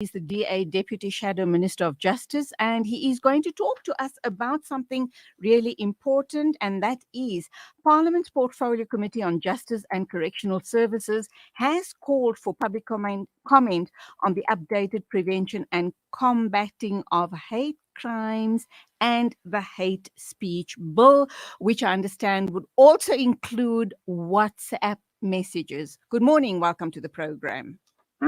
He's the DA Deputy Shadow Minister of Justice, and he is going to talk to us about something really important, and that is Parliament's Portfolio Committee on Justice and Correctional Services has called for public comment on the updated Prevention and Combating of Hate Crimes and the Hate Speech Bill, which I understand would also include WhatsApp messages. Good morning. Welcome to the program.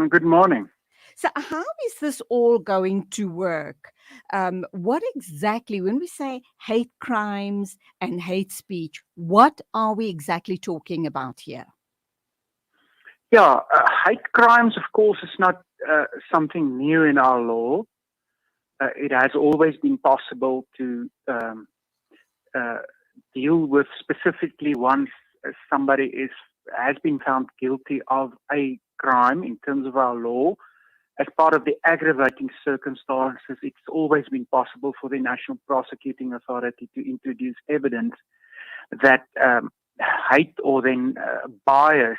Good morning. So how is this all going to work? What exactly, when we say hate crimes and hate speech, what are we exactly talking about here? Yeah, hate crimes, of course, is not something new in our law. It has always been possible to deal with specifically once somebody has been found guilty of a crime in terms of our law. As part of the aggravating circumstances, it's always been possible for the National Prosecuting Authority to introduce evidence that hate or then bias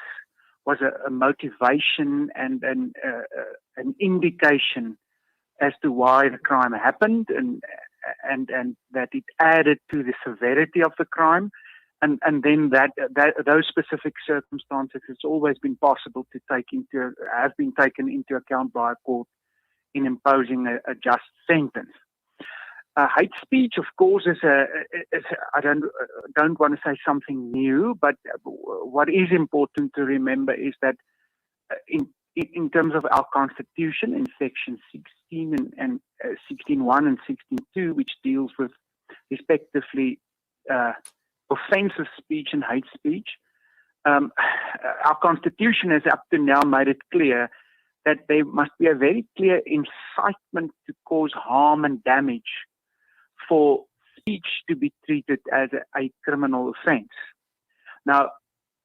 was a motivation and an indication as to why the crime happened, and that it added to the severity of the crime. And then that those specific circumstances, it's always been possible to have been taken into account by a court in imposing a just sentence. Hate speech, of course, I don't want to say something new, but what is important to remember is that in terms of our Constitution, in Section 16 and 16.1 and 16.2, which deals with respectively offensive speech and hate speech, our Constitution has up to now made it clear that there must be a very clear incitement to cause harm and damage for speech to be treated as a criminal offense. Now,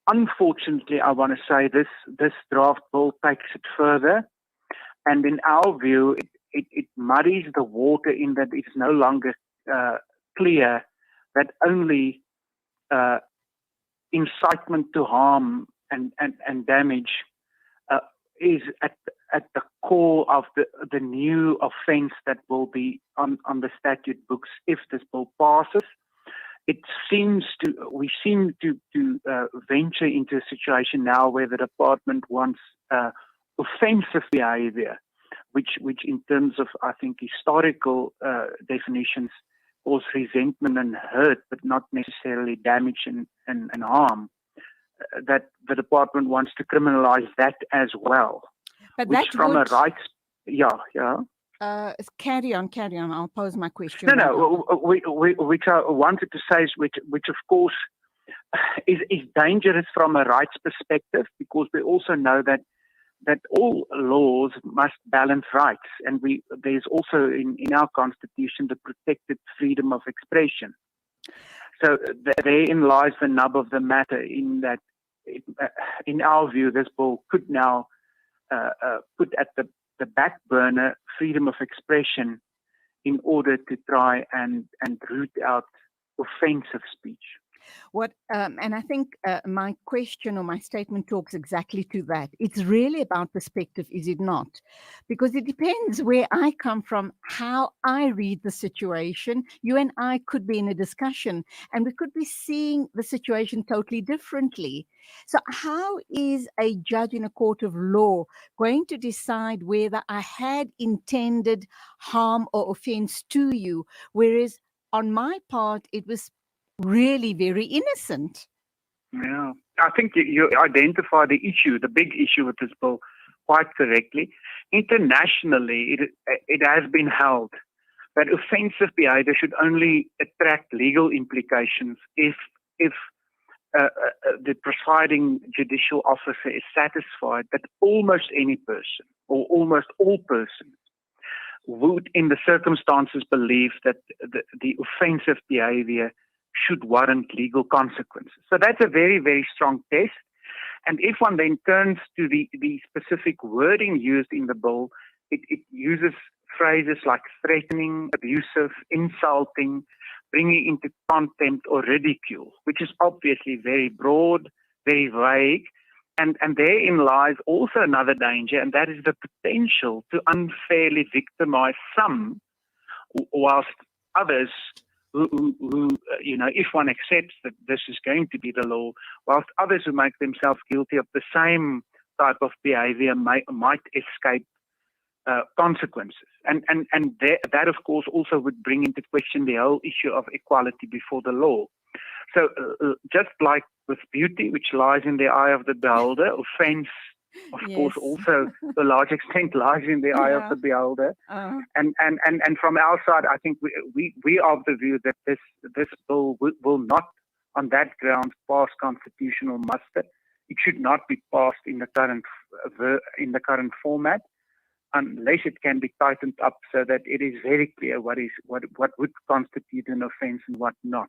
unfortunately, I want to say this draft bill takes it further, and in our view, it muddies the water in that it's no longer clear that only incitement to harm and damage is at the core of the new offense that will be on the statute books if this bill passes. We seem to venture into a situation now where the department wants offensive behavior, which in terms of, I think, historical definitions, cause resentment and hurt, but not necessarily damage and harm, that the department wants to criminalize that as well. But which from a rights... Yeah. Carry on. I'll pose my question. No. Which I wanted to say is which of course is dangerous from a rights perspective, because we also know that all laws must balance rights, and there's also in our Constitution the protected freedom of expression. So therein lies the nub of the matter, in that, in our view, this bill could now put at the back burner freedom of expression in order to try and root out offensive speech. And I think my question or my statement talks exactly to that. It's really about perspective, is it not? Because it depends where I come from, how I read the situation. You and I could be in a discussion and we could be seeing the situation totally differently. So how is a judge in a court of law going to decide whether I had intended harm or offense to you, whereas on my part it was really very innocent? Yeah, I think you identify the issue, the big issue with this bill, quite correctly. Internationally, it has been held that offensive behavior should only attract legal implications if the presiding judicial officer is satisfied that almost any person or almost all persons would, in the circumstances, believe that the offensive behavior should warrant legal consequences. So that's a very, very strong test. And if one then turns to the specific wording used in the bill, it uses phrases like threatening, abusive, insulting, bringing into contempt or ridicule, which is obviously very broad, very vague, And therein lies also another danger, and that is the potential to unfairly victimize some, whilst others who if one accepts that this is going to be the law, whilst others who make themselves guilty of the same type of behavior might escape consequences. And that, of course, also would bring into question the whole issue of equality before the law. So just like with beauty, which lies in the eye of the beholder, offense, of course, also to a large extent lies in the eye of the beholder. And from our side, I think we are of the view that this bill will not, on that ground, pass constitutional muster. It should not be passed in the current format, unless it can be tightened up so that it is very clear what would constitute an offense and what not.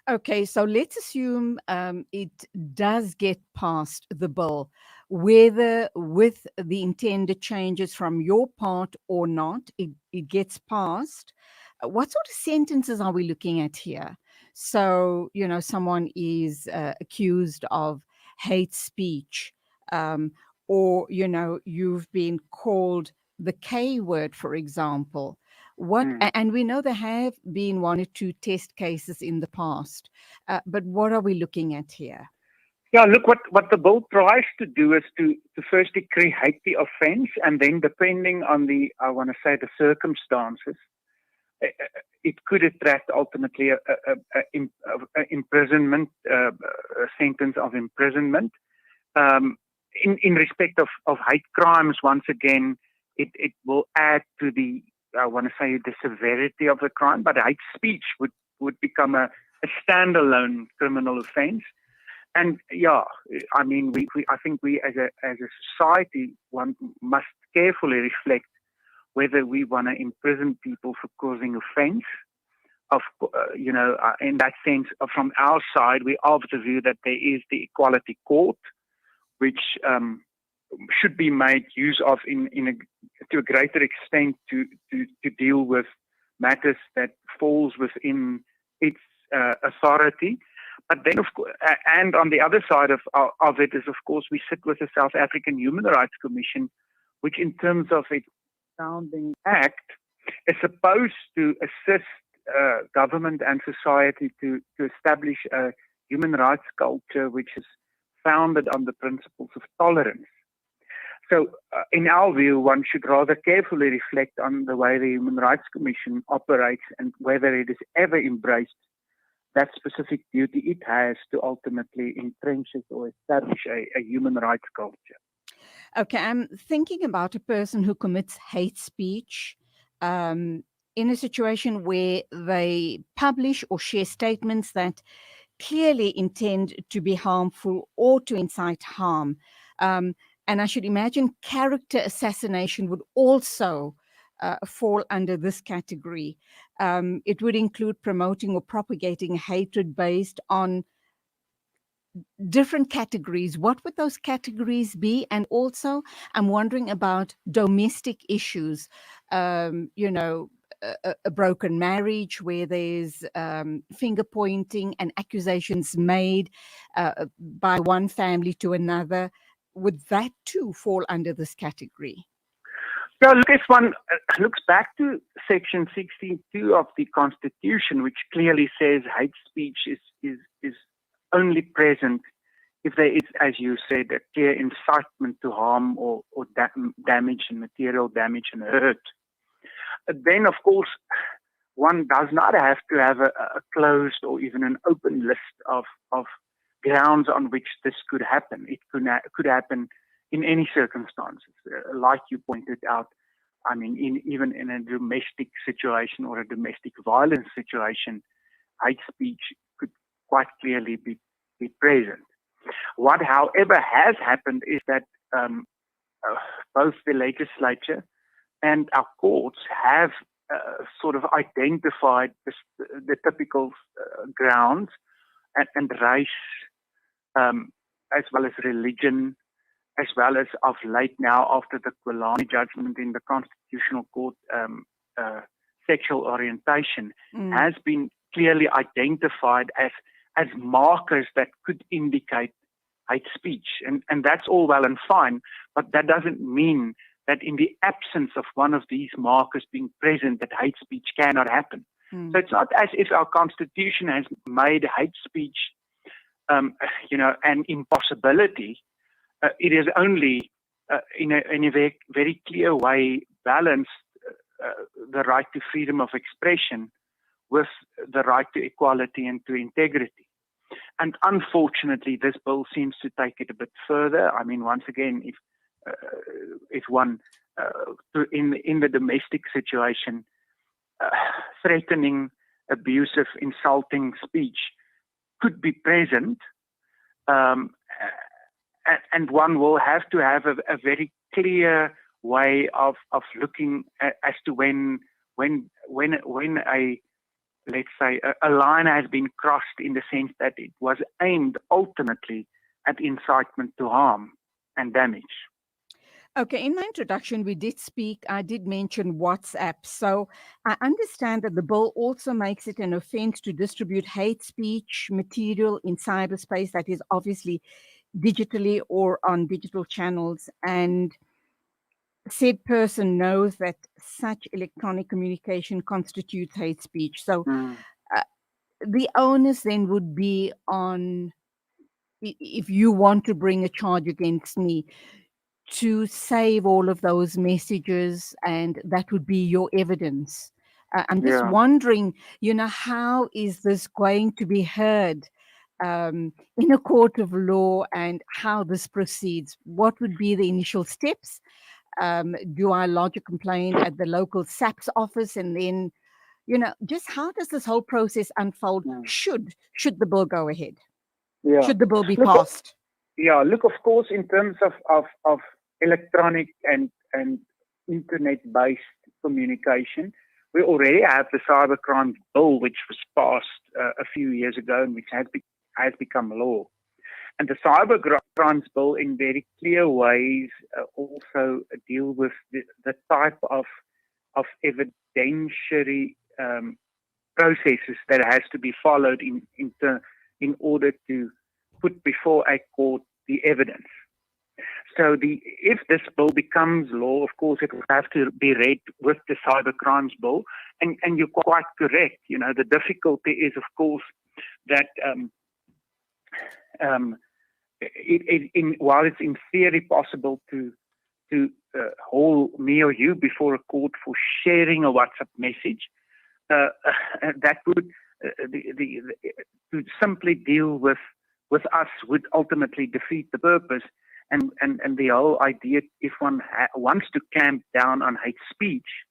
Okay, so let's assume it does get past the bill, whether with the intended changes from your part or not, it gets passed. What sort of sentences are we looking at here? So, someone is accused of hate speech, or, you've been called the K word, for example. And we know there have been 1 or 2 test cases in the past, but what are we looking at here? Yeah, look, what the bill tries to do is to firstly create the offence, and then depending on the circumstances, it could attract ultimately a imprisonment, a sentence of imprisonment. In respect of hate crimes, once again, it will add to the severity of the crime, but hate speech would become a standalone criminal offence. And I think we as a society, one must carefully reflect whether we want to imprison people for causing offence. In that sense, from our side, we are of the view that there is the Equality Court, which should be made use of to a greater extent to deal with matters that falls within its authority. But then, of course, and on the other side of it is, of course, we sit with the South African Human Rights Commission, which, in terms of its founding act, is supposed to assist government and society to establish a human rights culture which is founded on the principles of tolerance. So, in our view, one should rather carefully reflect on the way the Human Rights Commission operates and whether it has ever embraced that specific duty it has to ultimately entrench it or establish a human rights culture. Okay, I'm thinking about a person who commits hate speech in a situation where they publish or share statements that clearly intend to be harmful or to incite harm. And I should imagine character assassination would also fall under this category. It would include promoting or propagating hatred based on different categories. What would those categories be? And also, I'm wondering about domestic issues, a broken marriage where there's finger pointing and accusations made by one family to another. Would that too fall under this category? Yeah, look, if one looks back to Section 16.2 of the Constitution, which clearly says hate speech is only present if there is, as you said, a clear incitement to harm or damage and material damage and hurt. Then, of course, one does not have to have a closed or even an open list of grounds on which this could happen. It could happen in any circumstances, like you pointed out. I mean, even in a domestic situation or a domestic violence situation, hate speech could quite clearly be present. What, however, has happened is that both the legislature and our courts have sort of identified the typical grounds and race, as well as religion, as well as of late now after the Kwalani judgment in the Constitutional Court, sexual orientation has been clearly identified as markers that could indicate hate speech. And that's all well and fine, but that doesn't mean that in the absence of one of these markers being present, that hate speech cannot happen. So it's not as if our Constitution has made hate speech, an impossibility. It is only in a very, very clear way balanced the right to freedom of expression with the right to equality and to integrity. And unfortunately, this bill seems to take it a bit further. I mean, once again, if one in the domestic situation, threatening, abusive, insulting speech could be present, and one will have to have a very clear way of looking as to when a, let's say, a line has been crossed, in the sense that it was aimed ultimately at incitement to harm and damage. Okay, in my introduction, I did mention WhatsApp. So I understand that the bill also makes it an offense to distribute hate speech material in cyberspace, that is obviously digitally or on digital channels. And said person knows that such electronic communication constitutes hate speech. So the onus then would be on, if you want to bring a charge against me, to save all of those messages, and that would be your evidence. I'm just wondering, how is this going to be heard in a court of law, and how this proceeds? What would be the initial steps? Do I lodge a complaint at the local SAPS office, and then, just how does this whole process unfold? Should the bill go ahead? Should the bill be passed? Look, of course, in terms of electronic and internet-based communication, we already have the cybercrime bill, which was passed a few years ago and which has become law. And the cybercrimes bill, in very clear ways, also deal with the type of evidentiary processes that has to be followed in order to put before a court the evidence. So if this bill becomes law, of course, it will have to be read with the cybercrimes bill. And you're quite correct. The difficulty is, of course, that while it's in theory possible to hold me or you before a court for sharing a WhatsApp message, that would to simply deal with us would ultimately defeat the purpose. And the whole idea, if one wants to clamp down on hate speech,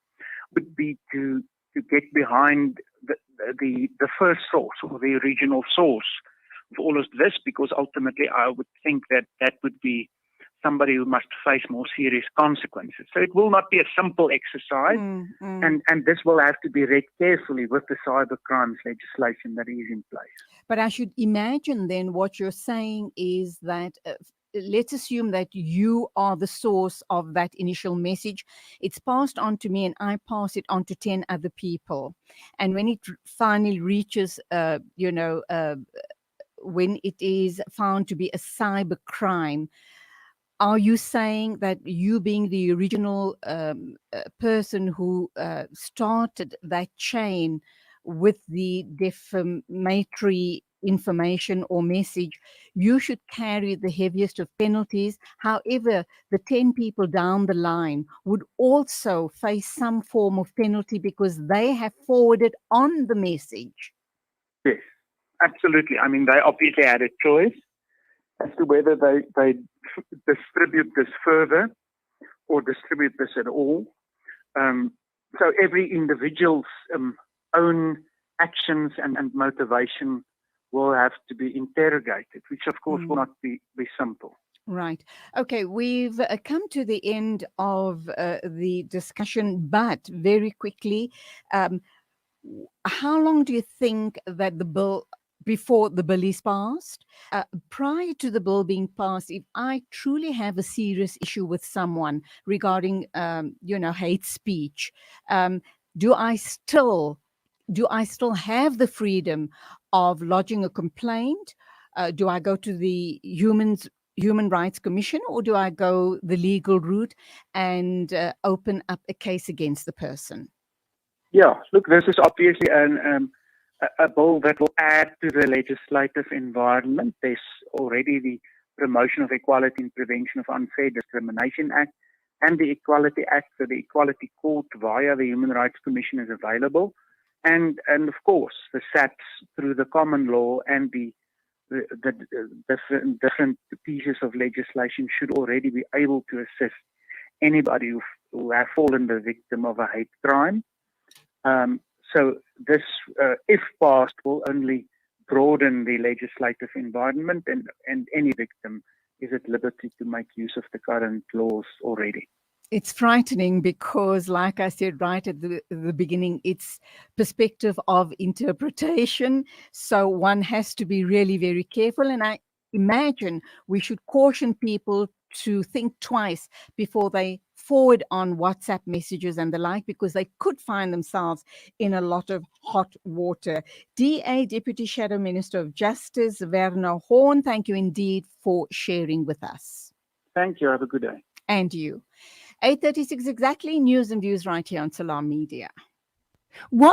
would be to get behind the first source, or the original source of all of this, because ultimately I would think that would be somebody who must face more serious consequences. So it will not be a simple exercise, and this will have to be read carefully with the cybercrimes legislation that is in place. But I should imagine then what you're saying is that let's assume that you are the source of that initial message. It's passed on to me, and I pass it on to 10 other people. And when it finally reaches, when it is found to be a cyber crime, are you saying that you, being the original person who started that chain with the defamatory information or message, you should carry the heaviest of penalties? However, the 10 people down the line would also face some form of penalty because they have forwarded on the message. Yes, absolutely. I mean, they obviously had a choice as to whether they distribute this further or distribute this at all. So every individual's own actions and motivation will have to be interrogated, which of course will not be simple. Right. Okay, we've come to the end of the discussion, but very quickly, how long do you think that before the bill is passed? Prior to the bill being passed, if I truly have a serious issue with someone regarding, hate speech, do I still have the freedom of lodging a complaint? Do I go to the Human Rights Commission, or do I go the legal route and open up a case against the person? Yeah, look, this is obviously a bill that will add to the legislative environment. There's already the Promotion of Equality and Prevention of Unfair Discrimination Act and the Equality Act. So the Equality Court via the Human Rights Commission is available. And of course, the SAPs through the common law and the different pieces of legislation should already be able to assist anybody who have fallen the victim of a hate crime. So this, if passed, will only broaden the legislative environment, and any victim is at liberty to make use of the current laws already. It's frightening because, like I said right at the beginning, it's perspective of interpretation. So one has to be really very careful. And I imagine we should caution people to think twice before they forward on WhatsApp messages and the like, because they could find themselves in a lot of hot water. DA, Deputy Shadow Minister of Justice, Werner Horn, thank you indeed for sharing with us. Thank you. Have a good day. And you. 8:36 exactly, news and views right here on Salam Media. What